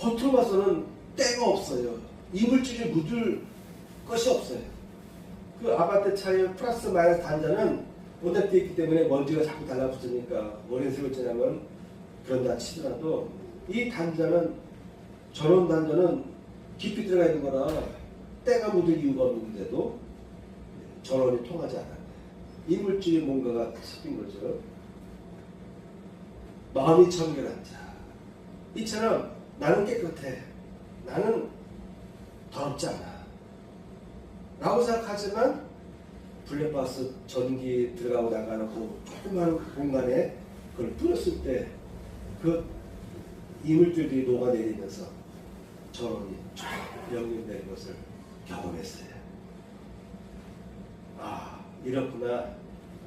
겉으로 봐서는 때가 없어요. 이물질이 묻을 것이 없어요. 그 아파트 차의 플러스 마이너스 단자는 온답되어 있기 때문에 먼지가 자꾸 달라붙으니까 오랜 세월 지나면 그런다 치더라도 이 단자는 전원 단자는 깊이 들어가 있는 거라 때가 묻을 이유가 없는데도 전원이 통하지 않아요. 이물질이 뭔가가 섞인 거죠. 마음이 청결한 자. 이처럼 나는 깨끗해. 나는 더럽지 않아. 라고 생각하지만 블랙박스 전기 들어가고 나가는 그 조그마한 공간에 그걸 뿌렸을 때 그 이물질들이 녹아내리면서 전원이 쫙 연결된 것을 경험했어요. 아, 이렇구나.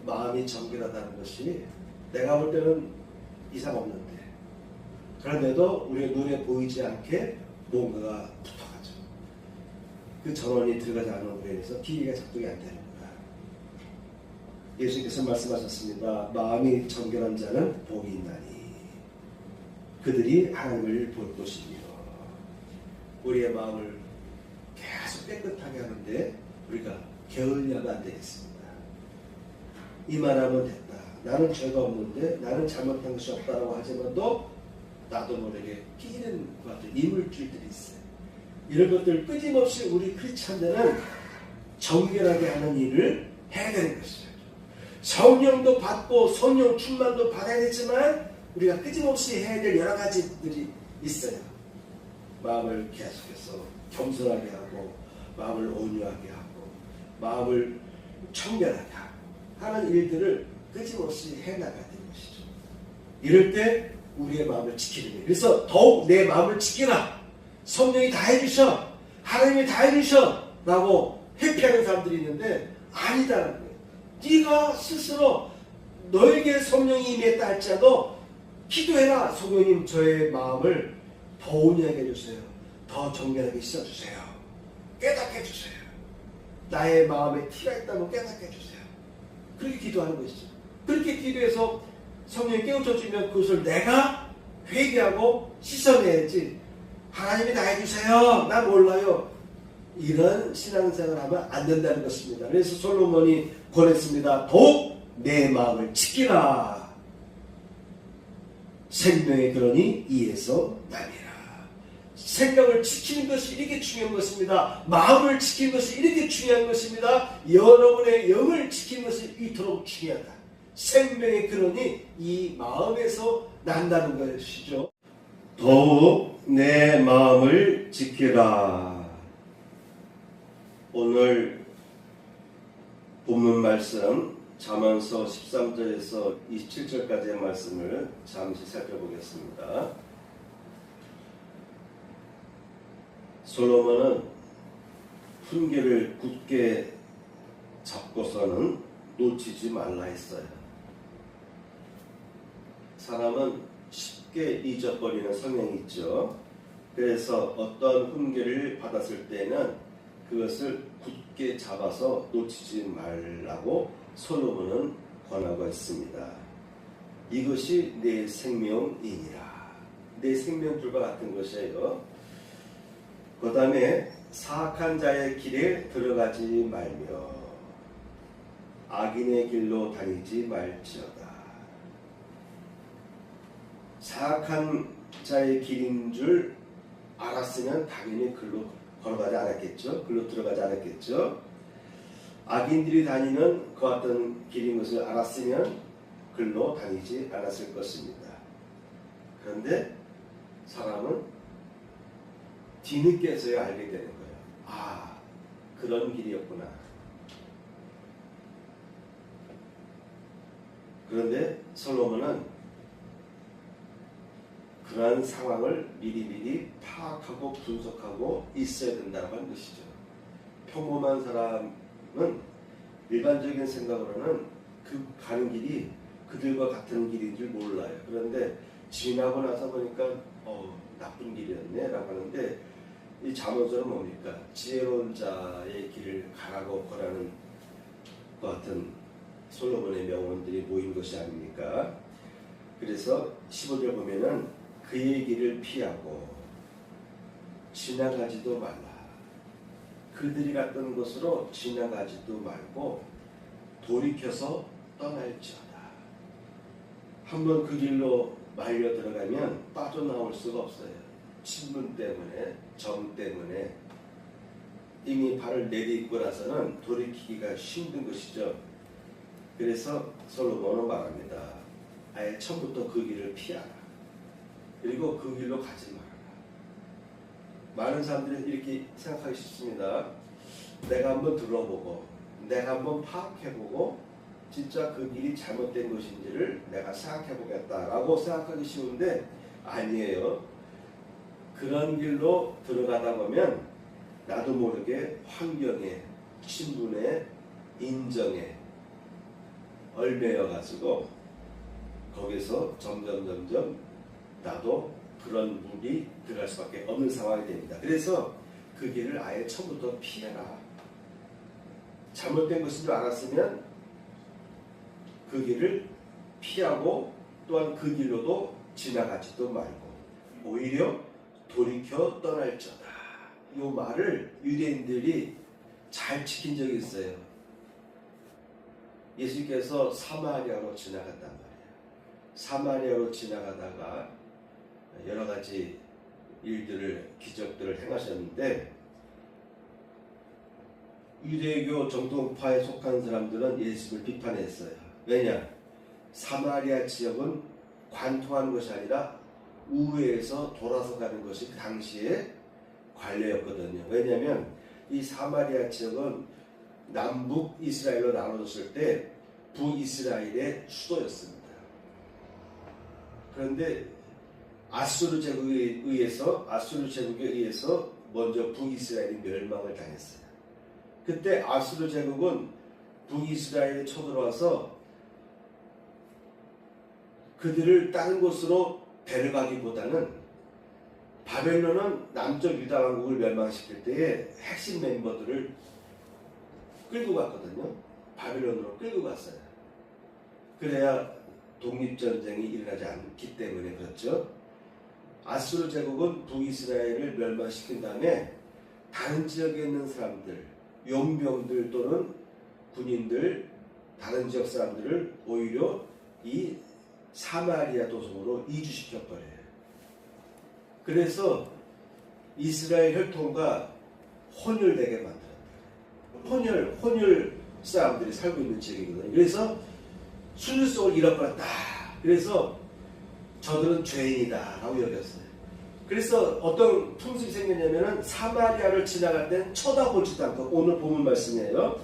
마음이 정결하다는 것이 내가 볼 때는 이상 없는데 그런데도 우리의 눈에 보이지 않게 뭔가가 붙어가죠. 그 전원이 들어가지 않은 우리에 대해서 기계가 작동이 안 되는 거야. 예수님께서 말씀하셨습니다. 마음이 정결한 자는 복이 있나니 그들이 하나님을 볼 것이며. 우리의 마음을 계속 깨끗하게 하는데 우리가 게을리하면 안 되겠습니다. 이만하면 됐다. 나는 죄가 없는데 나는 잘못한 것이 없다라고 하지만도 나도 모르게 끼는 것 같은 이물질들이 있어요. 이런 것들 끊임없이 우리 크리스찬들은 정결하게 하는 일을 해야 되는 것이죠. 성령도 받고 성령 충만도 받아야 되지만 우리가 끊임없이 해야 될 여러 가지들이 있어요. 마음을 계속해서 겸손하게 하고 마음을 온유하게 하고 마음을 청결하게 하고 하는 일들을 끊임없이 해나가야 되는 것이죠. 이럴 때 우리의 마음을 지키는 거예요. 그래서 더욱 내 마음을 지키라. 성령이 다 해주셔. 하나님이 다 해주셔. 라고 회피하는 사람들이 있는데 아니다라는 거예요. 네가 스스로 너에게 성령이 임했다 할지라도 기도해라. 성령님 저의 마음을 더 온유하게 해주세요. 더 정결하게 씻어주세요. 깨닫게 해주세요. 나의 마음에 티가 있다면 깨닫게 해주세요. 그렇게 기도하는 것이죠. 그렇게 기도해서 성령이 깨우쳐주면 그것을 내가 회개하고 씻어내야지. 하나님이 다 해주세요. 나 몰라요. 이런 신앙생활을 하면 안 된다는 것입니다. 그래서 솔로몬이 권했습니다. 더욱 내 마음을 지키라. 생명의 근원이 이에서 나니라. 생각을 지키는 것이 이렇게 중요한 것입니다. 마음을 지키는 것이 이렇게 중요한 것입니다. 여러분의 영을 지키는 것이 이토록 중요하다. 생명의 근원이 이 마음에서 난다는 것이죠. 더욱 내 마음을 지키라. 오늘 본문 말씀 잠언서 13절에서 27절까지의 말씀을 잠시 살펴보겠습니다. 솔로몬은 훈계를 굳게 잡고서는 놓치지 말라 했어요. 사람은 쉽게 잊어버리는 성향이 있죠. 그래서 어떤 훈계를 받았을 때는 그것을 굳게 잡아서 놓치지 말라고 솔로몬은 권하고 있습니다. 이것이 내 생명이니라. 내 생명줄과 같은 것이에요. 그 다음에 사악한 자의 길에 들어가지 말며 악인의 길로 다니지 말지어다. 사악한 자의 길인 줄 알았으면 당연히 글로 걸어가지 않았겠죠. 글로 들어가지 않았겠죠. 악인들이 다니는 그 어떤 길인 것을 알았으면 글로 다니지 않았을 것입니다. 그런데 사람은 뒤늦게서야 알게 되는 거예요. 아, 그런 길이었구나. 그런데 솔로몬은 그러한 상황을 미리미리 파악하고 분석하고 있어야 된다고 하는 것이죠. 평범한 사람은 일반적인 생각으로는 그 가는 길이 그들과 같은 길인 줄 몰라요. 그런데 지나고 나서 보니까 나쁜 길이었네 라고 하는데 이 잠언서는 뭡니까? 지혜로운 자의 길을 가라고 권하는 것 같은 솔로몬의 명언들이 모인 것이 아닙니까? 그래서 15절 보면은 그의 길을 피하고 지나가지도 말라. 그들이 갔던 곳으로 지나가지도 말고 돌이켜서 떠날지어다. 한번 그 길로 말려 들어가면 빠져나올 수가 없어요. 친분 때문에, 정 때문에 이미 발을 내딛고 나서는 돌이키기가 힘든 것이죠. 그래서 솔로몬은 말합니다. 아예 처음부터 그 길을 피하라. 그리고 그 길로 가지 말아라. 많은 사람들은 이렇게 생각하기 쉽습니다. 내가 한번 들어보고 내가 한번 파악해보고 진짜 그 길이 잘못된 것인지를 내가 생각해보겠다라고 생각하기 쉬운데 아니에요. 그런 길로 들어가다 보면 나도 모르게 환경에, 친분에, 인정에 얼매여가지고 거기서 점점 나도 그런 물이 들어갈 수밖에 없는 상황이 됩니다. 그래서 그 길을 아예 처음부터 피해라. 잘못된 것인 줄 알았으면 그 길을 피하고 또한 그 길로도 지나가지도 말고 오히려 돌이켜 떠날지어다. 이 말을 유대인들이 잘 지킨 적이 있어요. 예수께서 사마리아로 지나갔단 말이에요. 사마리아로 지나가다가 여러 가지 일들을, 기적들을 행하셨는데 유대교 정통파에 속한 사람들은 예수를 비판했어요. 왜냐? 사마리아 지역은 관통하는 것이 아니라 우회해서 돌아서 가는 것이 그 당시에 관례였거든요. 왜냐하면 이 사마리아 지역은 남북 이스라엘로 나눠졌을 때 북이스라엘의 수도였습니다. 그런데 아수르 제국에 의해서 먼저 북이스라엘이 멸망을 당했어요. 그때 아수르 제국은 북이스라엘에 쳐들어와서 그들을 다른 곳으로 데려가기보다는 바벨론은 남쪽 유다 왕국을 멸망시킬 때에 핵심 멤버들을 끌고 갔거든요. 바벨론으로 끌고 갔어요. 그래야 독립전쟁이 일어나지 않기 때문에 그렇죠. 아수르 제국은 북이스라엘을 멸망시킨 다음에 다른 지역에 있는 사람들, 용병들 또는 군인들, 다른 지역 사람들을 오히려 이 사마리아 도성으로 이주시켜버려요. 그래서 이스라엘 혈통과 혼혈되게 만들었다. 혼혈 사람들이 살고 있는 지역이거든요. 그래서 순수성을 잃어버렸다. 그래서 저들은 죄인이다 라고 여겼어요. 그래서 어떤 풍습이 생겼냐면은 사마리아를 지나갈 땐 쳐다보지도 않고, 오늘 본문 말씀이에요.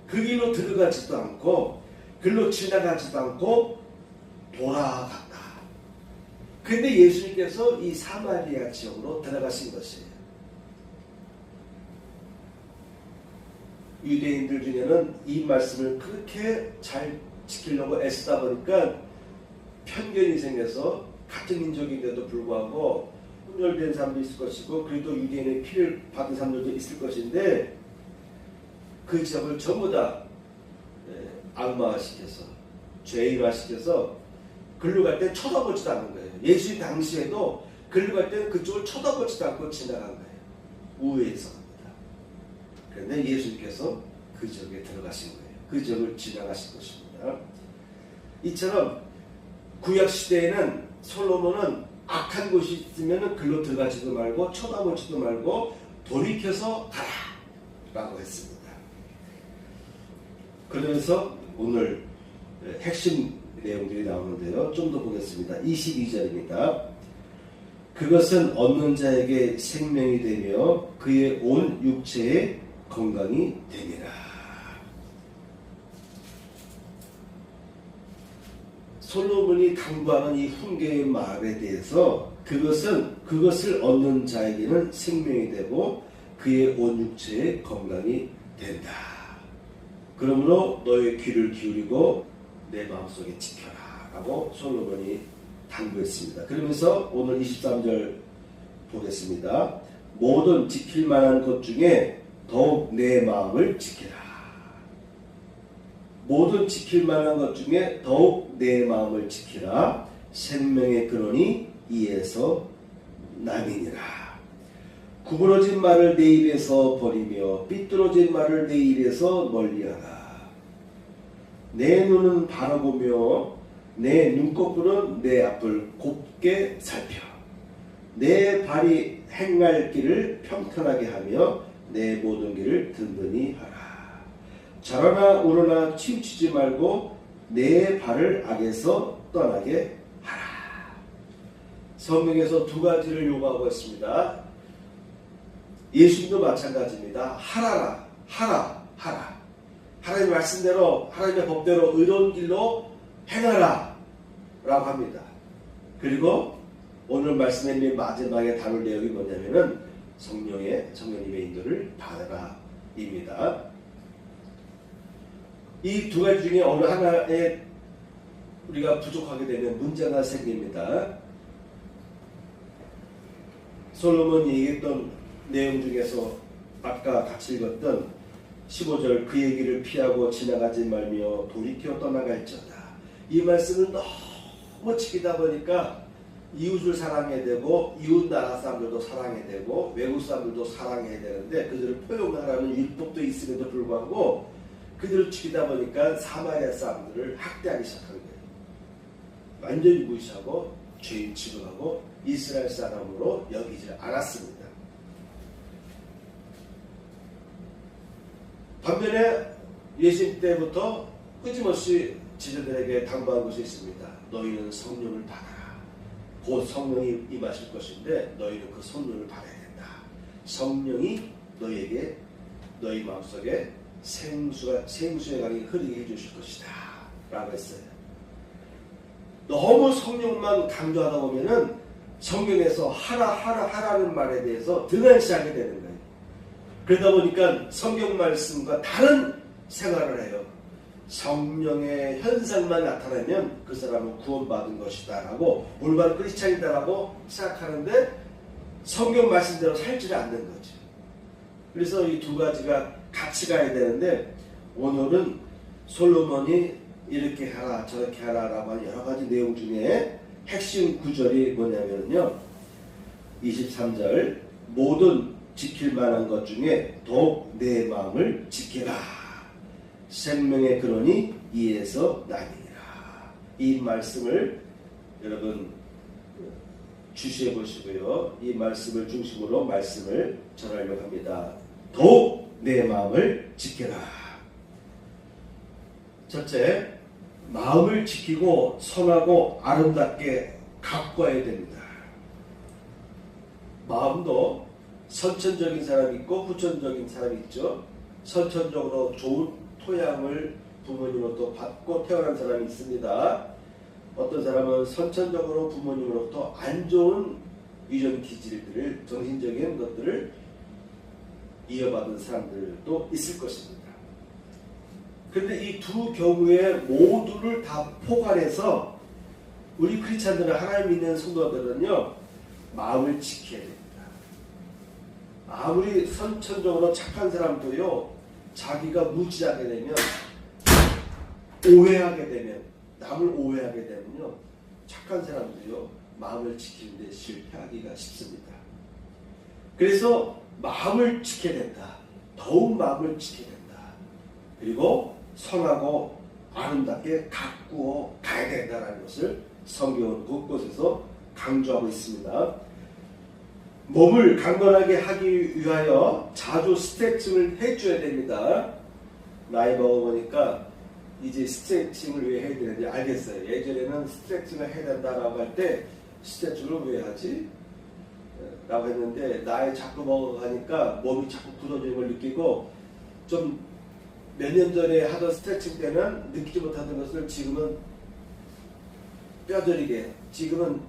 그 길로 들어가지도 않고 글로 지나가지도 않고 돌아갔다. 근데 예수님께서 이 사마리아 지역으로 들어가신 것이에요. 유대인들 중에는 이 말씀을 그렇게 잘 지키려고 애쓰다 보니까 편견이 생겨서 같은 민족인데도 불구하고 혼혈된 사람도 있을 것이고, 그래도 유대인의 피를 받은 사람들도 있을 것인데, 그 지역을 전부 다 악마화시켜서 죄인화시켜서 글로 갈 때 쳐다보지도 않은 거예요. 예수 당시에도 글로 갈 때 그쪽을 쳐다보지도 않고 지나간 거예요. 우회해서 갑니다. 그런데 예수님께서 그 지역에 들어가신 거예요. 그 지역을 지나가신 것입니다. 이처럼 구약시대에는 솔로몬은 악한 곳이 있으면 글로 들어가지도 말고 쳐다보지도 말고 돌이켜서 가라 라고 했습니다. 그러면서 오늘 핵심 내용들이 나오는데요. 좀 더 보겠습니다. 22절입니다. 그것은 얻는 자에게 생명이 되며 그의 온 육체에 건강이 되니라. 솔로몬이 당부하는 이 훈계의 말에 대해서 그것을 얻는 자에게는 생명이 되고 그의 온 육체에 건강이 된다. 그러므로 너의 귀를 기울이고 내 마음속에 지켜라 라고 솔로몬이 당부했습니다. 그러면서 오늘 23절 보겠습니다. 모든 지킬 만한 것 중에 더욱 내 마음을 지키라. 모든 지킬 만한 것 중에 더욱 내 마음을 지키라. 생명의 근원이 이에서 남이니라. 구부러진 말을 내 입에서 버리며 삐뚤어진 말을 내 입에서 멀리하라. 내 눈은 바라보며 내 눈꺼풀은 내 앞을 곱게 살펴. 내 발이 행할 길을 평탄하게 하며 내 모든 길을 든든히 하라. 좌로나 우로나 치우치지 말고 내 발을 악에서 떠나게 하라. 성경에서 두 가지를 요구하고 있습니다. 예수님도 마찬가지입니다. 하라라, 하라. 하나님의 말씀대로, 하나님의 법대로 의로운 길로 행하라 라고 합니다. 그리고 오늘 말씀의 마지막에 다룰 내용이 뭐냐면은 성령님의 인도를 받아라 입니다. 이 두 가지 중에 어느 하나에 우리가 부족하게 되면 문제가 생깁니다. 솔로몬이 얘기했던 내용 중에서 아까 같이 읽었던 15절 그 얘기를 피하고 지나가지 말며 돌이켜 떠나갈지어다. 이 말씀은 너무 지키다 보니까 이웃을 사랑해야 되고 이웃 나라 사람들도 사랑해야 되고 외국 사람들도 사랑해야 되는데 그들을 포용하라는 율법도 있음에도 불구하고 그들을 지키다 보니까 사마리아 사람들을 학대하기 시작한 거예요. 완전히 무시하고 죄인 취급하고 이스라엘 사람으로 여기지 않았습니다. 반면에 예수님 때부터 끊임없이 지도들에게 당부한 것이 있습니다. 너희는 성령을 받아라. 곧 성령이 임하실 것인데 너희는 그 성령을 받아야 된다. 성령이 너희에게 너희 마음속에 생수의 강이 흐르게 해주실 것이다 라고 했어요. 너무 성령만 강조하다 보면은 성경에서 하라는 말에 대해서 등한시하게 되는 거예요. 그러다 보니까 성경 말씀과 다른 생활을 해요. 성령의 현상만 나타나면 그 사람은 구원받은 것이다 라고 올바른 크리스찬이다 라고 생각하는데 성경 말씀대로 살지를 않는 거죠. 그래서 이 두 가지가 같이 가야 되는데 오늘은 솔로몬이 이렇게 하라 저렇게 하라 라고 하는 여러 가지 내용 중에 핵심 구절이 뭐냐면요 23절 모든 지킬 만한 것 중에 더욱 내 마음을 지키라. 생명의 근원이 이에서 나니라. 이 말씀을 여러분 주시해 보시고요. 이 말씀을 중심으로 말씀을 전하려고 합니다. 더욱 내 마음을 지켜라. 첫째, 마음을 지키고 선하고 아름답게 가꿔야 됩니다. 마음도 선천적인 사람이 있고 후천적인 사람이 있죠. 선천적으로 좋은 토양을 부모님으로부터 받고 태어난 사람이 있습니다. 어떤 사람은 선천적으로 부모님으로부터 안 좋은 유전 기질들을 정신적인 것들을 이어받은 사람들도 있을 것입니다. 그런데 이 두 경우에 모두를 다 포괄해서 우리 크리스찬들은 하나님 믿는 성도들은요 마음을 지켜야 됩니다. 아무리 선천적으로 착한 사람도요 자기가 무지하게 되면 오해하게 되면 남을 오해하게 되면요 착한 사람들이요 마음을 지키는데 실패하기가 쉽습니다. 그래서 마음을 지켜야 된다. 더욱 마음을 지켜야 된다. 그리고 선하고 아름답게 가꾸어 가야 된다는 것을 성경은 곳곳에서 강조하고 있습니다. 몸을 강건하게 하기 위하여 자주 스트레칭을 해줘야 됩니다. 나이 먹어보니까 이제 스트레칭을 왜 해야 되는지 알겠어요. 예전에는 스트레칭을 해야 된다라고 할 때 스트레칭을 왜 하지? 라고 했는데 나이 자꾸 먹어가니까 몸이 자꾸 굳어지는 걸 느끼고 좀 몇 년 전에 하던 스트레칭 때는 느끼지 못하던 것을 지금은 뼈저리게 지금은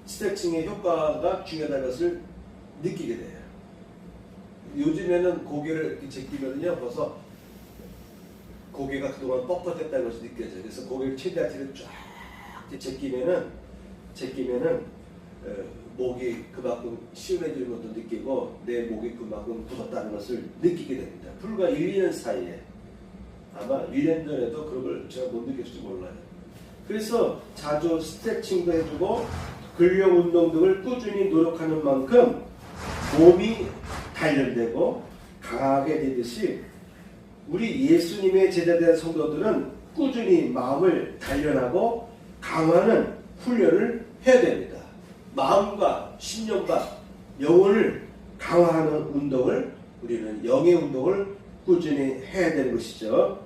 스트레칭의 효과가 중요하다는 것을 느끼게 돼요. 요즘에는 고개를 이렇게 제끼면요 벌써 고개가 그동안 뻣뻣했다는 것이 느껴져요. 그래서 고개를 최대한 뒤로 쫙 제끼면은 목이 그만큼 시원해지는 것도 느끼고 내 목이 그만큼 굳었다는 것을 느끼게 됩니다. 불과 1, 2년 사이에 아마 1년 전에도 그런 걸 제가 못 느꼈을지 몰라요. 그래서 자주 스트레칭도 해주고 근력 운동 등을 꾸준히 노력하는 만큼 몸이 단련되고 강하게 되듯이 우리 예수님의 제자된 성도들은 꾸준히 마음을 단련하고 강화하는 훈련을 해야 됩니다. 마음과 신념과 영혼을 강화하는 운동을, 우리는 영의 운동을 꾸준히 해야 되는 것이죠.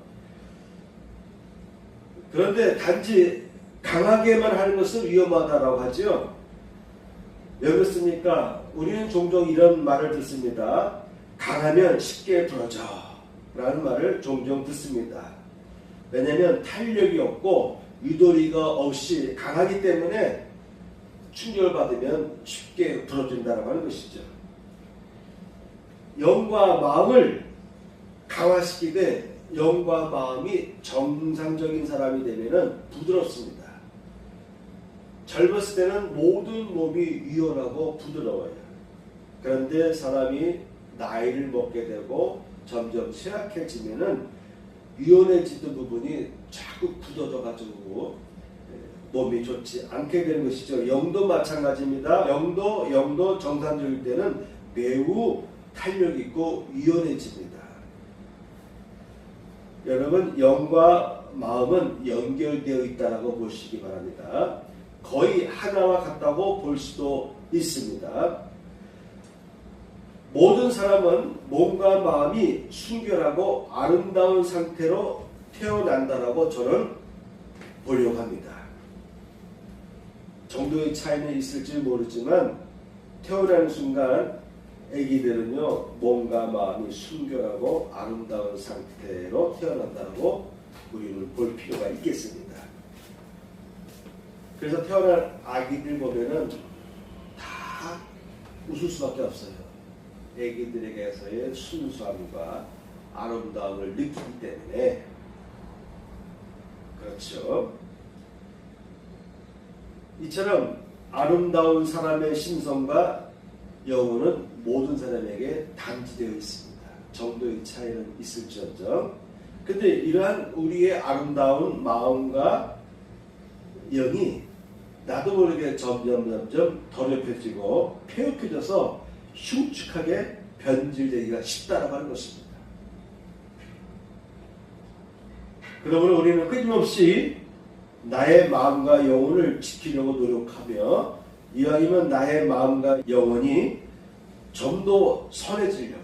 그런데 단지 강하게만 하는 것은 위험하다라고 하죠. 왜 그렇습니까? 우리는 종종 이런 말을 듣습니다. 강하면 쉽게 부러져 라는 말을 종종 듣습니다. 왜냐하면 탄력이 없고 유도리가 없이 강하기 때문에 충격을 받으면 쉽게 부러진다고 하는 것이죠. 영과 마음을 강화시키되 영과 마음이 정상적인 사람이 되면 부드럽습니다. 젊었을 때는 모든 몸이 유연하고 부드러워요. 그런데 사람이 나이를 먹게 되고 점점 쇠약해지면은 유연해지던 부분이 자꾸 굳어져 가지고 몸이 좋지 않게 되는 것이죠. 영도 마찬가지입니다. 영도 정상적일 때는 매우 탄력 있고 유연해집니다. 여러분, 영과 마음은 연결되어 있다고 보시기 바랍니다. 거의 하나와 같다고 볼 수도 있습니다. 모든 사람은 몸과 마음이 순결하고 아름다운 상태로 태어난다라고 저는 보려고 합니다. 정도의 차이는 있을지 모르지만 태어나는 순간 아기들은요, 몸과 마음이 순결하고 아름다운 상태로 태어난다고 우리는 볼 필요가 있겠습니다. 그래서 태어난 아기들 보면은 다 웃을 수밖에 없어요. 아기들에게서의 순수함과 아름다움을 느끼기 때문에. 그렇죠. 이처럼 아름다운 사람의 심성과 영혼은 모든 사람에게 단지되어 있습니다. 정도의 차이는 있을지언정. 근데 이러한 우리의 아름다운 마음과 영이 나도 모르게 점점 더럽혀지고 폐역해져서 흉측하게 변질되기가 쉽다라고 하는 것입니다. 그러므로 우리는 끊임없이 나의 마음과 영혼을 지키려고 노력하며 이왕이면 나의 마음과 영혼이 좀 더 선해지려고,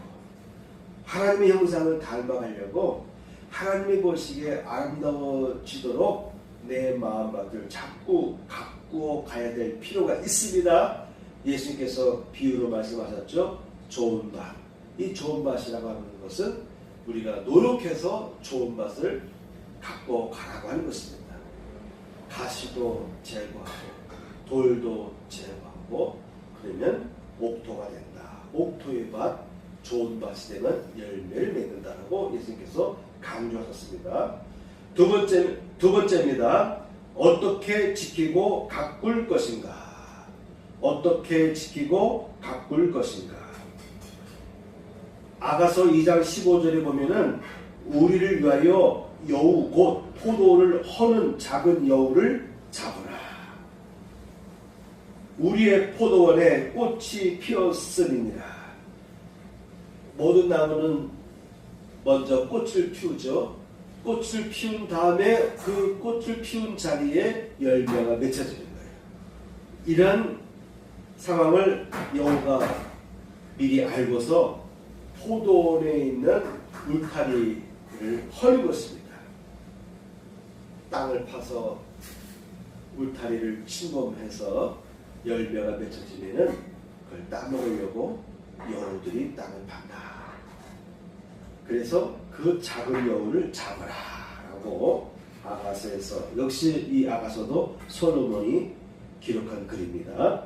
하나님의 형상을 닮아가려고, 하나님이 보시기에 아름다워지도록 내 마음밭을 자꾸 가꾸어 가야 될 필요가 있습니다. 예수님께서 비유로 말씀하셨죠. 좋은 밭. 이 좋은 밭이라고 하는 것은 우리가 노력해서 좋은 밭을 가꾸어 가라고 하는 것입니다. 가시도 제거하고 돌도 제거하고 그러면 옥토가 된다. 옥토의 밭, 좋은 밭이 되면 열매를 맺는다라고 예수님께서 강조하셨습니다. 두 번째입니다. 어떻게 지키고 가꿀 것인가? 어떻게 지키고 가꿀 것인가? 아가서 2장 15절에 보면은 우리를 위하여 여우 곧 포도를 허는 작은 여우를 잡으라. 우리의 포도원에 꽃이 피었음이니라. 모든 나무는 먼저 꽃을 피우죠. 꽃을 피운 다음에 그 꽃을 피운 자리에 열매가 맺혀지는 거예요. 이런 상황을 여우가 미리 알고서 포도원에 있는 울타리를 허는 것입니다. 땅을 파서 울타리를 침범해서 열매가 맺혀지면은 그걸 따먹으려고 여우들이 땅을 판다. 그래서 그 작은 여우를 잡으라 라고 아가서에서, 역시 이 아가서도 솔로몬이 기록한 글입니다.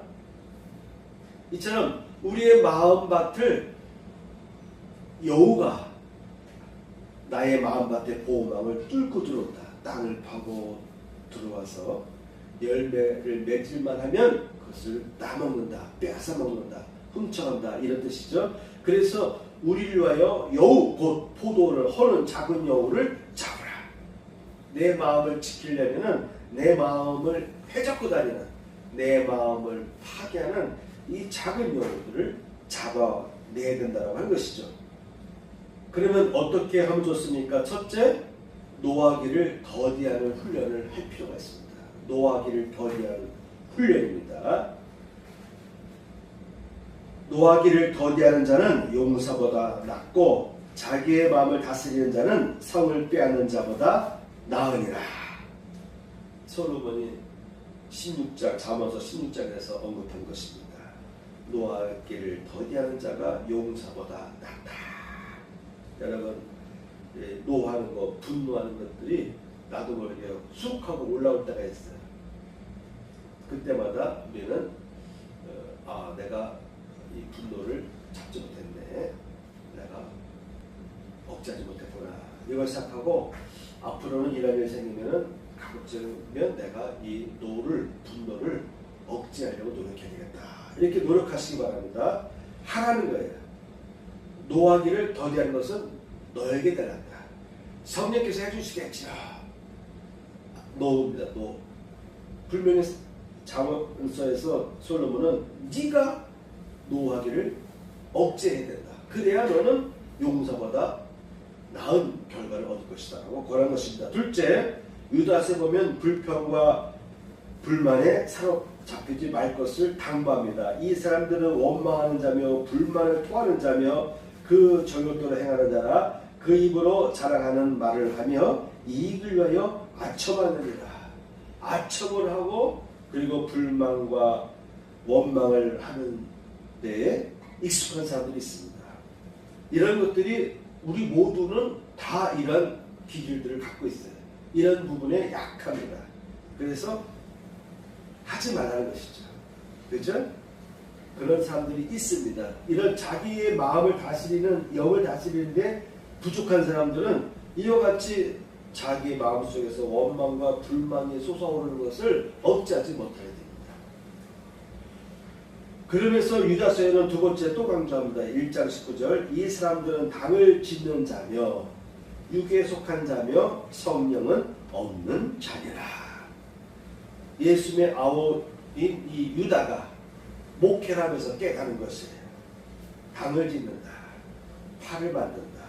이처럼 우리의 마음밭을 여우가 나의 마음밭의 보호망을 뚫고 들어온다. 땅을 파고 들어와서 열매를 맺을만 하면 그것을 따먹는다, 빼앗아먹는다, 훔쳐간다, 이런 뜻이죠. 그래서 우리를 위하여 여우 곧 포도를 허는 작은 여우를 잡으라. 내 마음을 지키려면 내 마음을 해잡고 다니는, 내 마음을 파괴하는 이 작은 여우들을 잡아야 잡아내야 된다고 하는 것이죠. 그러면 어떻게 하면 좋습니까? 첫째, 노하기를 더디하는 훈련을 할 필요가 있습니다. 노하기를 더디하는 훈련입니다. 노하기를 더디하는 자는 용사보다 낫고 자기의 마음을 다스리는 자는 성을 빼앗는 자보다 나으니라. 솔로몬이 16장, 잠언서 16장에서 언급한 것입니다. 노하기를 더디하는 자가 용사보다 낫다. 여러분, 노하는 것, 분노하는 것들이 나도 모르게 쑥 하고 올라올 때가 있어요. 그때마다 우리는 내가 이 분노를 잡지 못했네, 내가 억제하지 못했구나, 이걸 생각하고 앞으로는 이런 일이 생기면은 가급적이면 내가 이 분노를 억제하려고 노력해야 되겠다, 이렇게 노력하시기 바랍니다. 하라는 거예요. 노하기를 더디하는 것은 너에게 달한다. 성령께서 해주시겠죠. 노입니다. 노. 분명히 잠언서에서 솔로몬은 네가 노하기를 억제해야 된다. 그래야 너는 용사보다 나은 결과를 얻을 것이다 라고 권한 것입니다. 둘째, 유다서에 보면 불평과 불만에 사로잡히지 말 것을 당부합니다. 이 사람들은 원망하는 자며 불만을 토하는 자며 그 정욕대로 행하는 자라. 그 입으로 자랑하는 말을 하며 이익을 위하여 아첨하느니라. 아첨을 하고 그리고 불만과 원망을 하는 데에 익숙한 사람들이 있습니다. 이런 것들이 우리 모두는 다 이런 기질들을 갖고 있어요. 이런 부분에 약합니다. 그래서 하지 말라는 것이죠. 그렇죠? 그런 사람들이 있습니다. 이런 자기의 마음을 다스리는, 영을 다스리는데 부족한 사람들은 이와 같이 자기의 마음속에서 원망과 불만이 솟아오르는 것을 억제하지 못하게 됩니다. 그러면서 유다서에는 두 번째 또 강조합니다. 1장 19절, 이 사람들은 당을 짓는 자며 육에 속한 자며 성령은 없는 자니라. 예수님의 아우인 이 유다가 목회를 하면서 깨닫는 것이에요. 당을 짓는다, 팔을 만든다.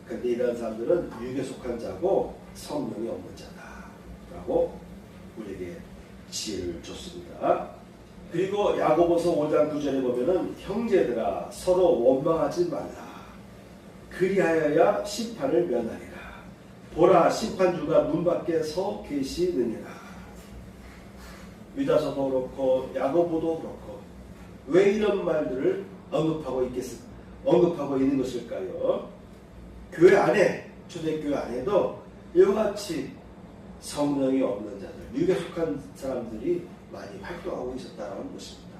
그런데 이런 사람들은 육에 속한 자고 성령이 없는 자다 라고 우리에게 지혜를 줬습니다. 그리고 야고보서 5장 9절에 보면은 형제들아 서로 원망하지 말라. 그리하여야 심판을 면하리라. 보라, 심판주가 문 밖에 서 계시느니라. 유다서도 그렇고 야고보도 그렇고 왜 이런 말들을 언급하고 있는 것일까요? 교회 안에, 초대교회 안에도 이와 같이 성령이 없는 자들, 육에 속한 사람들이 많이 활동하고 있었다는 것입니다.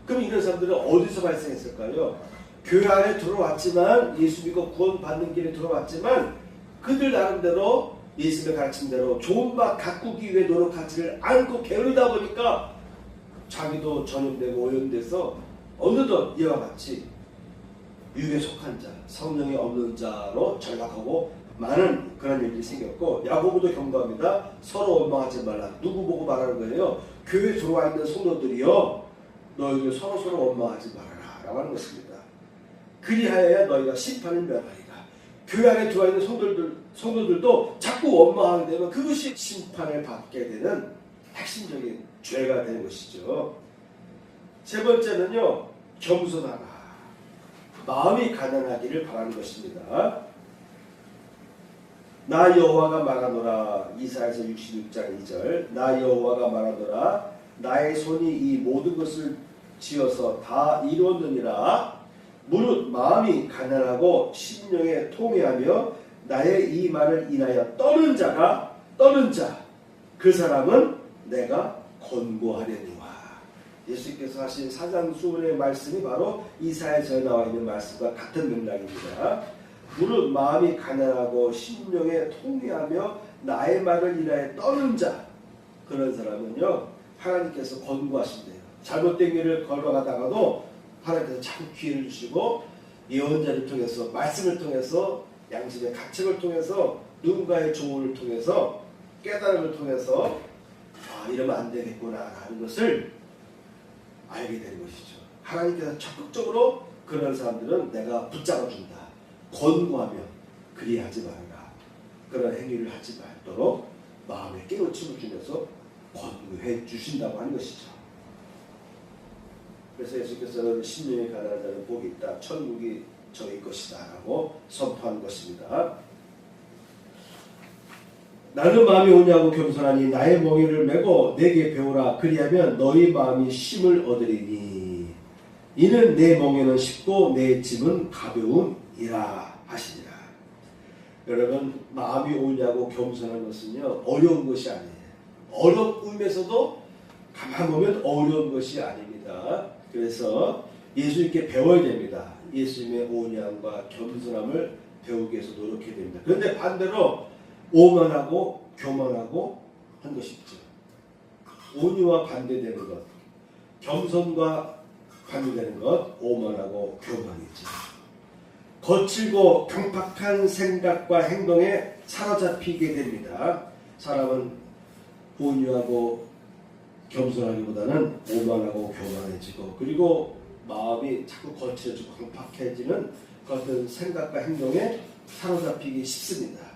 그럼 이런 사람들은 어디서 발생했을까요? 교회 안에 들어왔지만, 예수 믿고 구원받는 길에 들어왔지만 그들 나름대로 예수님의 가르침대로 좋은 바 가꾸기 위해 노력하지를 않고 게으르다 보니까 자기도 전염되고 오염돼서 어느덧 이와 같이 육에 속한 자, 성령이 없는 자로 전락하고 많은 그런 일이 생겼고, 야고보도 경고합니다. 서로 원망하지 말라. 누구 보고 말하는 거예요? 교회에 들어와 있는 성도들이요, 너희들 서로 원망하지 말아라 라고 하는 것입니다. 그리하여야 너희가 심판을 면하리라. 교회 안에 들어와 있는 성도들도 자꾸 원망하게 되면 그것이 심판을 받게 되는 핵심적인 죄가 되는 것이죠. 세 번째는요, 겸손하라. 마음이 가난하기를 바라는 것입니다. 나 여호와가 말하노라. 이사야서 66장 2절. 나 여호와가 말하노라. 나의 손이 이 모든 것을 지어서 다 이루었느니라. 무릇 마음이 가난하고 심령에 통회하며 나의 이 말을 인하여 떠는 자, 그 사람은 내가 권고하려니와. 예수께서 하신 사장수훈의 말씀이 바로 이사야서에 나와 있는 말씀과 같은 맥락입니다. 무릇 마음이 가난하고 심령에 통회하며 나의 말을 인하여 떠는 자, 그런 사람은요, 하나님께서 권고하신대요. 잘못된 길을 걸어가다가도 하나님께서 자꾸 기회를 주시고 예언자를 통해서, 말씀을 통해서, 양심의 가책을 통해서, 누군가의 조언을 통해서, 깨달음을 통해서 이러면 안 되겠구나 하는 것을 알게 되는 것이죠. 하나님께서 적극적으로 그런 사람들은 내가 붙잡아준다. 권고하며 그리하지 말아라. 그런 행위를 하지 말도록 마음에 깨우침을 주면서 권고해 주신다고 하는 것이죠. 그래서 예수께서는 심령이 가난한 자는 복이 있다. 천국이 저희 것이다. 라고 선포한 것입니다. 나는 마음이 오냐고 겸손하니 나의 멍에를 메고 내게 배우라. 그리하면 너희 마음이 쉼을 얻으리니 이는 내 멍에는 쉽고 내 짐은 가벼움이라 하시니라. 여러분, 마음이 오냐고 겸손한 것은요 어려운 것이 아니에요. 어렵으면서도 가만 보면 어려운 것이 아닙니다. 그래서 예수님께 배워야 됩니다. 예수님의 온유함과 겸손함을 배우기 위해서 노력해야 됩니다. 그런데 반대로 오만하고 교만하고 한 것이 있죠. 온유와 반대되는 것, 겸손과 반대되는 것, 오만하고 교만이죠. 거칠고 강팍한 생각과 행동에 사로잡히게 됩니다. 사람은 온유하고 겸손하기보다는 오만하고 교만해지고, 그리고 마음이 자꾸 거칠어지고 강팍해지는 그런 생각과 행동에 사로잡히기 쉽습니다.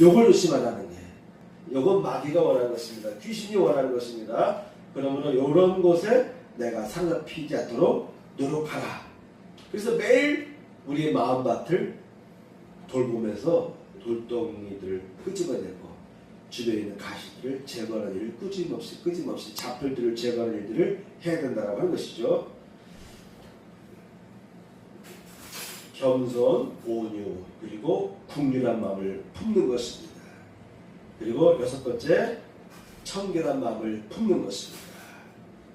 요걸 조심하라는 게, 요건 마귀가 원하는 것입니다. 귀신이 원하는 것입니다. 그러므로 이런 곳에 내가 사로잡히지 않도록 노력하라. 그래서 매일 우리의 마음밭을 돌보면서 돌덩이들을 끄집어내고 주변에 있는 가시들을 제거하는 일을 끊임없이 잡풀들을 제거하는 일들을 해야 된다고 하는 것이죠. 겸손, 온유, 그리고 국률한 마음을 품는 것입니다. 그리고 여섯 번째, 청결한 마음을 품는 것입니다.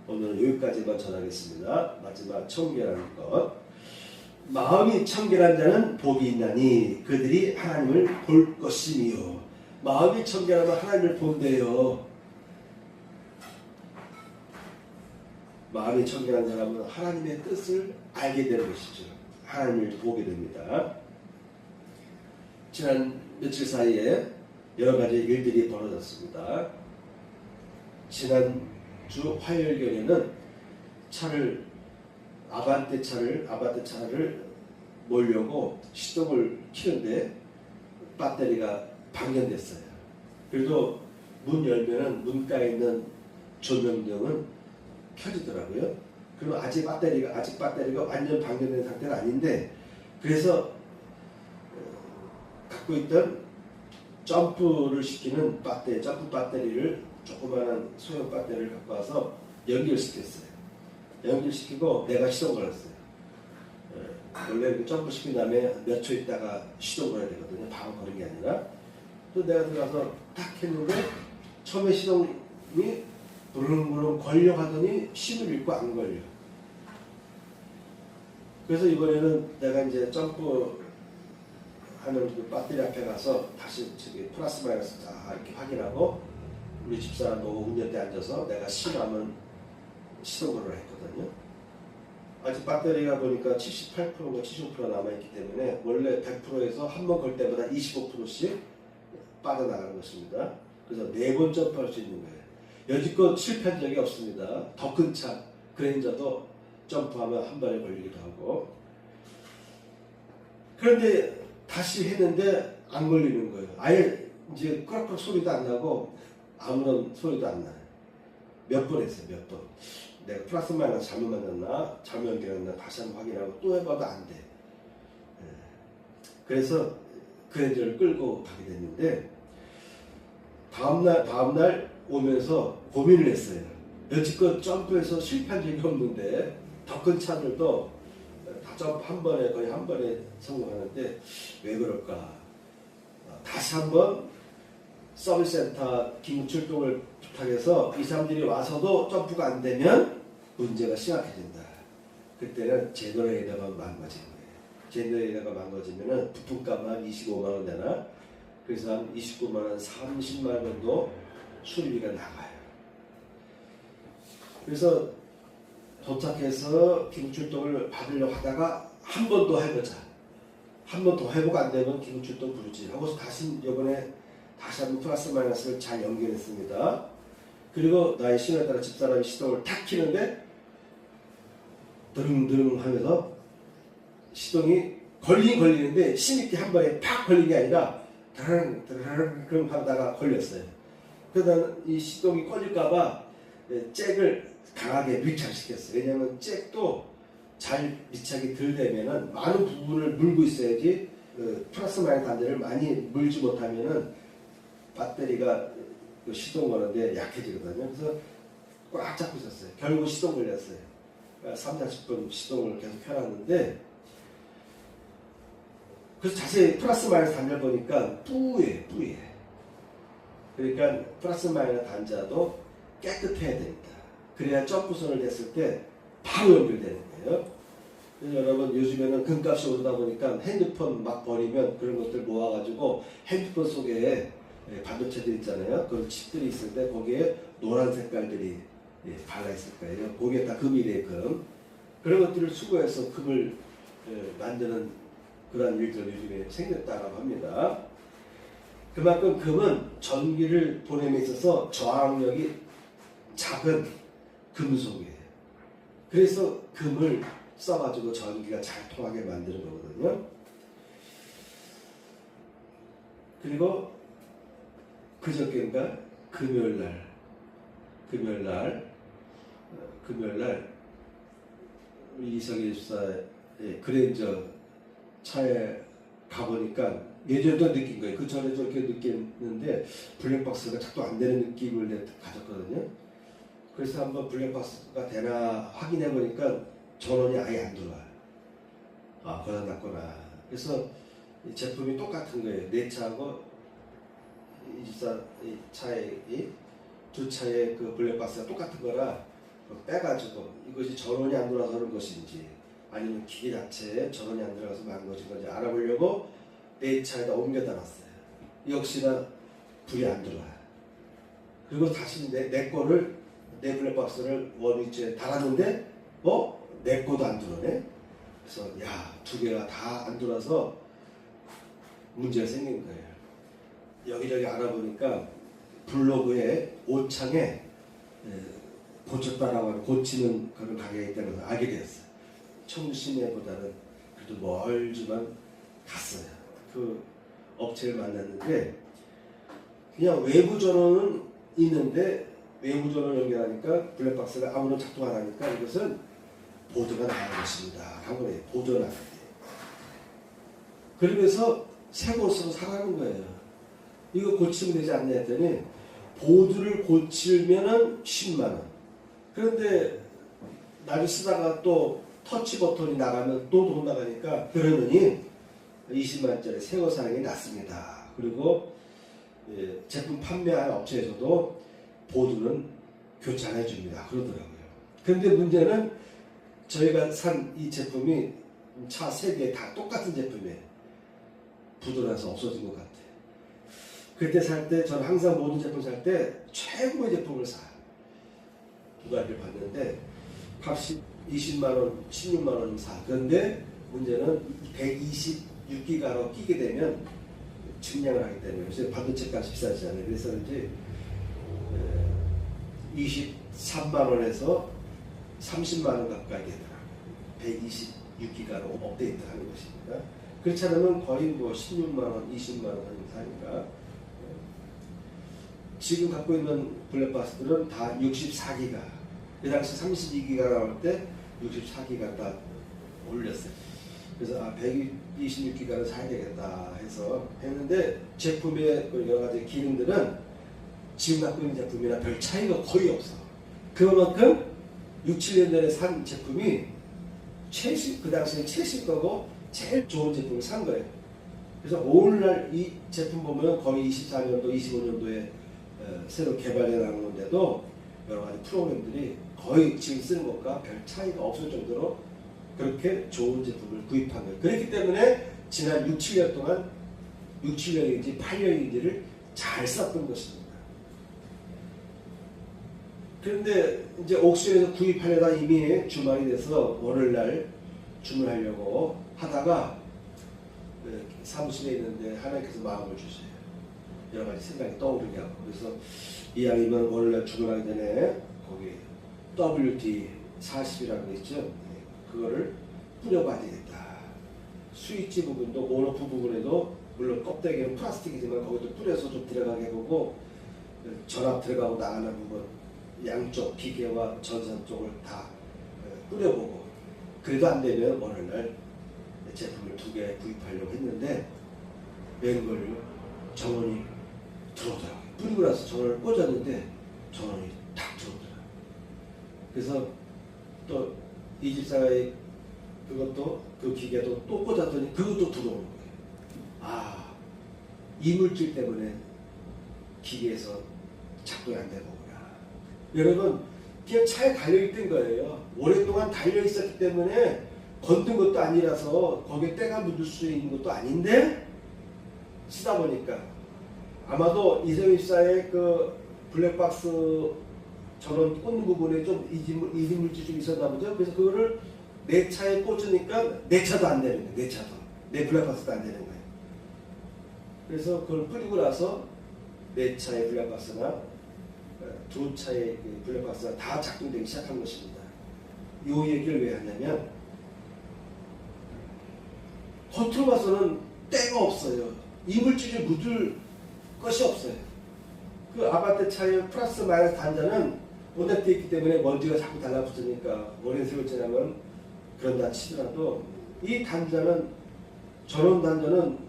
오늘은 여기까지만 전하겠습니다. 마지막 청결한 것. 마음이 청결한 자는 복이 있나니 그들이 하나님을 볼 것이니요. 마음이 청결하면 하나님을 본대요. 마음이 청결한 사람은 하나님의 뜻을 알게 되는 것이죠. 하나님을 보게 됩니다. 지난 며칠 사이에 여러 가지 일들이 벌어졌습니다. 지난주 화요일경에는 아반떼 차를 몰려고 시동을 키는데 배터리가 방전됐어요. 그래도 문 열면은 문가에 있는 조명등은 켜지더라고요. 그리고 아직 배터리가 완전 방전된 상태는 아닌데, 그래서 갖고 있던 점프를 시키는 점프 배터리를, 조그마한 소형 배터리를 갖고 와서 연결시켰어요. 연결시키고 내가 시동 걸었어요. 원래 점프 시킨 다음에 몇 초 있다가 시동 걸어야 되거든요. 바로 거는 게 아니라. 또 내가 들어가서 딱 했는데 처음에 시동이 부릉부릉 걸려 하더니 신을 잃고 안 걸려. 그래서 이번에는 내가 이제 점프 하는 그 배터리 앞에 가서 다시 저기 플러스 마이너스 다 이렇게 확인하고, 우리 집사람하고 운전대에 앉아서 내가 신하면 시동을 했거든요. 아직 배터리가 보니까 78%가 75% 남아있기 때문에 원래 100%에서 한 번 걸 때마다 25%씩 빠져나가는 것입니다. 그래서 4번 점프할 수 있는 거예요. 여지껏 실패한 적이 없습니다. 더 큰 차, 그랜저도 점프하면 한 번에 걸리기도 하고. 그런데 다시 했는데 안 걸리는 거예요. 아예 이제 꾸락꾸락 소리도 안 나고 아무런 소리도 안 나요. 몇 번 했어요, 몇 번. 내가 플러스 마이너스 잘못 만났나, 잘못 연결했나 다시 한번 확인하고 또 해봐도 안 돼. 그래서 그랜저를 끌고 가게 됐는데, 다음날 오면서 고민을 했어요. 여지껏 점프해서 실패한 적이 없는데 더 큰 차들도 다 점프 거의 한 번에 성공하는데 왜 그럴까? 다시 한번 서비스센터 긴급출동을 부탁해서 이 사람들이 와서도 점프가 안 되면 문제가 심각해진다. 그때는 제너레이터가 망가진 거예요. 제너레이터가 망가지면은 부품값만 25만 원 되나? 그래서 한 29만 원, 30만 원 정도 수리비가 나가요. 그래서 도착해서 긴급출동을 받으려고 하다가 한 번 더 해보자. 한 번 더 해보고 안 되면 긴급출동 부르지. 하고서 이번에 다시 한번 플러스 마이너스를 잘 연결했습니다. 그리고 나의 신호에 따라 집사람이 시동을 탁 키는데 드릉드릉 하면서 시동이 걸리는데 힘있게 한 번에 팍 걸린 게 아니라 드릉 드릉 하다가 걸렸어요. 그러다 이 시동이 꺼질까봐 잭을 강하게 밀착시켰어요. 왜냐하면 잭도 잘 밀착이 덜 되면은 많은 부분을 물고 있어야지 플러스 마이너스 단자를 많이 물지 못하면은 배터리가 시동 거는데 약해지거든요. 그래서 꽉 잡고 있었어요. 결국 시동 걸렸어요. 30-40분 시동을 계속 켜놨는데, 그래서 자세히 플러스 마이너스 단자를 보니까 뿌예. 그러니까 플러스 마이너스 단자도 깨끗해야 됩니다. 그래야 점프선을 냈을 때 바로 연결되는 거예요. 그래서 여러분 요즘에는 금값이 오르다 보니까 핸드폰 막 버리면 그런 것들 모아가지고 핸드폰 속에 반도체들 있잖아요. 그런 칩들이 있을 때 거기에 노란 색깔들이 발라 있을 거예요. 거기에 다 금이래요, 금. 그런 것들을 수거해서 금을 만드는 그런 일들 요즘에 생겼다고 합니다. 그만큼 금은 전기를 보냄에 있어서 저항력이 작은 금속이에요. 그래서 금을 써가지고 전기가 잘 통하게 만드는 거거든요. 그리고 그저께인가 금요일날 이성희 집사의 그랜저 차에 가보니까 예전에도 느낀 거예요. 그 전에도 이렇게 느꼈는데 블랙박스가 자꾸 안 되는 느낌을 가졌거든요. 그래서 한번 블랙박스가 되나 확인해 보니까 전원이 아예 안 들어와요. 아, 고장났구나. 그래서 이 제품이 똑같은 거예요. 내 차하고 이 집사 이 차의 두 차의 그 블랙박스가 똑같은 거라 빼가지고 이것이 전원이 안 들어와서 그런 것인지 아니면 기계 자체에 전원이 안 들어가서 망한 것인 건지 알아보려고 내 차에다 옮겨다 놨어요. 역시나 불이 안 들어와요. 그리고 다시 내 거를 내 블랙박스를 원위치에 달았는데 내 거도 안 들어오네. 그래서 두 개가 다 안 들어와서 문제가 생긴 거예요. 여기저기 알아보니까 블로그에 옷창에 고쳤다라고 하는 고치는 그런 가게가 있다는 걸 알게 되었어요. 청시내보다는 그래도 멀지만 갔어요. 그 업체를 만났는데 그냥 외부 전원은 있는데 외부 전원을 연결하니까 블랙박스가 아무런 작동 안 하니까 이것은 보드가 나간 것입니다. 하고 그래요. 보드가 나간 거예요. 그러면서 새 것으로 사가는 거예요. 이거 고치면 되지 않냐 했더니 보드를 고치면은 10만원. 그런데 나중에 쓰다가 또 터치 버튼이 나가면 또 돈 나가니까 그러느니 20만원짜리 새 거 사는 게 낫습니다. 그리고 제품 판매하는 업체에서도 보드는 교체해 줍니다. 그러더라고요. 그런데 문제는 저희가 산 이 제품이 차 3개 다 똑같은 제품이에요. 부도나서 없어진 것 같아요. 그때 살 때 저는 항상 모든 제품 살 때 최고의 제품을 사요. 두 가지를 봤는데 값이 20만원, 16만원 사. 그런데 문제는 126기가로 끼게 되면 증량을 하기 때문에 요새 반도체 값이 비싸지잖아요. 그래서 이제 23만원에서 30만원 가까이 되더라고요. 126기가로 업데이트하는 것입니다. 그렇지 않으면 거의 뭐 16만원, 20만원 사니까 지금 갖고 있는 블랙박스들은 다 64기가. 그 당시 32기가 나올 때 64기가 다 올렸어요. 그래서 126기가를 사야 되겠다 해서 했는데 제품의 여러 가지 기능들은 지금 갖고 있는 제품이랑 별 차이가 거의 없어. 그만큼 6, 7년 전에 산 제품이 그 당시에 최신 거고 제일 좋은 제품을 산 거예요. 그래서 오늘날 이 제품 보면 거의 24년도, 25년도에 새로 개발해 나오는데도 여러 가지 프로그램들이 거의 지금 쓰는 것과 별 차이가 없을 정도로 그렇게 좋은 제품을 구입한 거예요. 그렇기 때문에 지난 6, 7년 동안 6, 7년인지 8년인지를 잘 썼던 것입니다. 그런데 이제 옥션에서 구입하려다 이미 주말이 돼서 월요일날 주문하려고 하다가 사무실에 있는데 하나님께서 마음을 주세요. 여러 가지 생각이 떠오르게 하고 그래서 이왕이면 월요일날 주문하기 전에 거기 WD40이라는 거 있죠. 그거를 뿌려봐야 되겠다. 스위치 부분도 온오프 부분에도 물론 껍데기는 플라스틱이지만 거기도 뿌려서 좀 들어가게 해보고 전압 들어가고 나가는 부분 양쪽 기계와 전선 쪽을 다 뿌려보고 그래도 안 되면 어느 날 제품을 2개 구입하려고 했는데 웬걸요? 전원이 들어오더라고요. 뿌리고 나서 전원을 꽂았는데 전원이 딱 들어오더라고요. 그래서 또 이 집사의 그것도 그 기계도 또 꽂았더니 그것도 들어오는 거예요. 아, 이물질 때문에 기계에서 작동이 안 되는구나. 여러분, 그냥 차에 달려있던 거예요. 오랫동안 달려있었기 때문에 건든 것도 아니라서 거기에 때가 묻을 수 있는 것도 아닌데 쓰다 보니까 아마도 이정입사의 그 블랙박스 전원 꽂는 부분에 좀 이물질이 좀 있었나 보죠. 그래서 그거를 내 차에 꽂으니까 내 차도 안 되는 거예요. 내 차도. 내 블랙박스도 안 되는 거예요. 그래서 그걸 뿌리고 나서 내 차의 블랙박스나 두 차의 블랙박스가 다 작동되기 시작한 것입니다. 이 얘기를 왜 하냐면 겉으로 봐서는 때가 없어요. 이물질이 묻을 것이 없어요. 그 아파트 차의 플러스 마이너스 단자는 본넷되어 있기 때문에 먼지가 자꾸 달라붙으니까 오랜 세월 지나면 그런다 치더라도 이 단자는 전원 단자는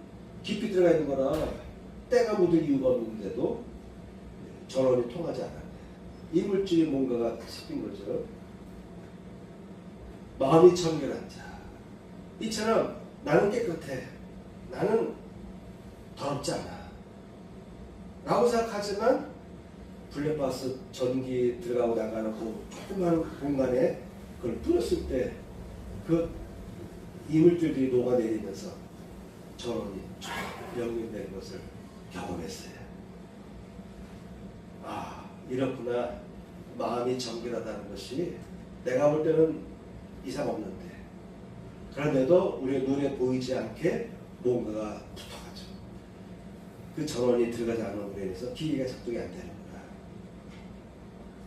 깊이 들어가 있는 거라 때가 묻을 이유가 없는데도 전원이 통하지 않아요. 이물질이 뭔가가 섞인 거죠. 마음이 청결한 자. 이처럼 나는 깨끗해. 나는 더럽지 않아. 라고 생각하지만 블랙박스 전기 들어가고 나가는 그 조그만 공간에 그걸 뿌렸을 때 그 이물질들이 녹아내리면서 전원이 쫙 연결된 것을 경험했어요. 아, 이렇구나. 마음이 정결하다는 것이 내가 볼 때는 이상 없는데 그런데도 우리의 눈에 보이지 않게 뭔가가 붙어가죠. 그 전원이 들어가지 않은 것에 인해서 기계가 작동이 안 되는구나.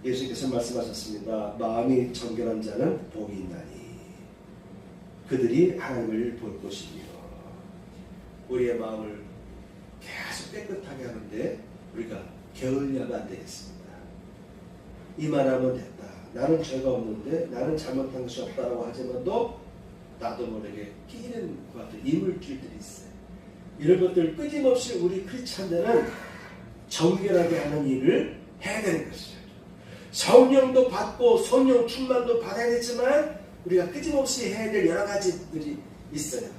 예수님께서 말씀하셨습니다. 마음이 정결한 자는 복이 있나니 그들이 하나님을 볼 것이며. 우리의 마음을 계속 깨끗하게 하는데 우리가 게을리하면 안 되겠습니다. 이만하면 됐다. 나는 죄가 없는데 나는 잘못한 것이 없다라고 하지만도 나도 모르게 끼는 것들, 이물질들이 있어요. 이런 것들을 끊임없이 우리 크리스찬들은 정결하게 하는 일을 해야 되는 것이죠. 성령도 받고 성령 충만도 받아야 되지만 우리가 끊임없이 해야 될 여러 가지들이 있어요.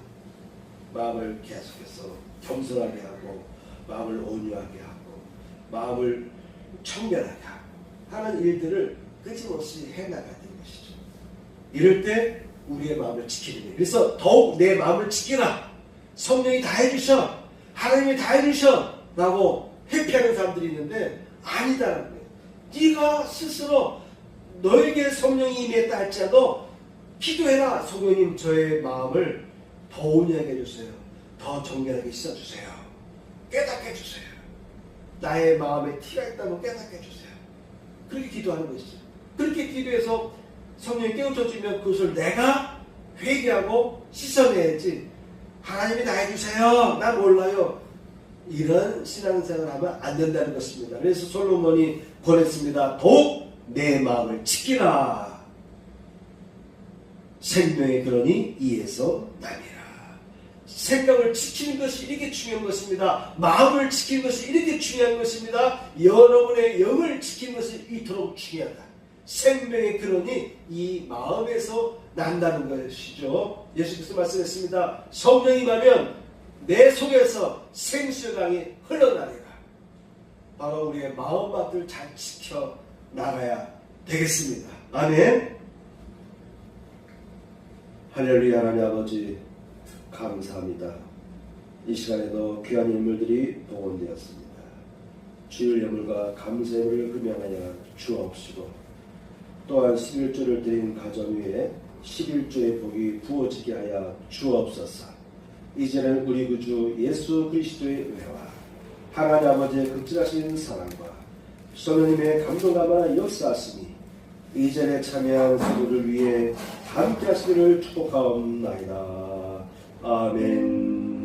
마음을 계속해서 겸손하게 하고 마음을 온유하게 하고 마음을 청결하게 하고 하는 일들을 끊임없이 해나가야 되는 것이죠. 이럴 때 우리의 마음을 지키는 거예요. 그래서 더욱 내 마음을 지키라. 성령이 다 해주셔. 하나님이 다 해주셔. 라고 회피하는 사람들이 있는데 아니다라는 거예요. 네가 스스로 너에게 성령이 임했다 할지라도 기도해라. 성령님 저의 마음을 더 온유하게 해주세요. 더 정결하게 씻어주세요. 깨닫게 해주세요. 나의 마음에 티가 있다면 깨닫게 해주세요. 그렇게 기도하는 것이죠. 그렇게 기도해서 성령이 깨우쳐주면 그것을 내가 회개하고 씻어내야지. 하나님이 다 해주세요. 나 몰라요. 이런 신앙생활을 하면 안 된다는 것입니다. 그래서 솔로몬이 권했습니다. 더욱 내 마음을 지키라. 생명의 근원이 이에서 나니라. 생명을 지키는 것이 이렇게 중요한 것입니다. 마음을 지키는 것이 이렇게 중요한 것입니다. 여러분의 영을 지키는 것이 이토록 중요하다. 생명의 근원이 이 마음에서 난다는 것이죠. 예수께서 말씀했습니다. 성령이 임하면 내 속에서 생수의 강이 흘러나리라. 바로 우리의 마음밭을 잘 지켜 나가야 되겠습니다. 아멘. 할렐루야. 하나님 아버지 감사합니다. 이 시간에도 귀한 인물들이 복원되었습니다. 주일 예물과 감사의 예물을 금양하여 주옵시고 또한 11조를 드린 가정 위에 11조의 복이 부어지게 하여 주옵소서. 이제는 우리 구주 예수 그리스도의 은혜와 하나님 아버지의 극진하신 사랑과 성령님의 감동감한 역사하심이 이전에 참여한 성도를 위해 함께 하시기를 축복하옵나이다. 아멘.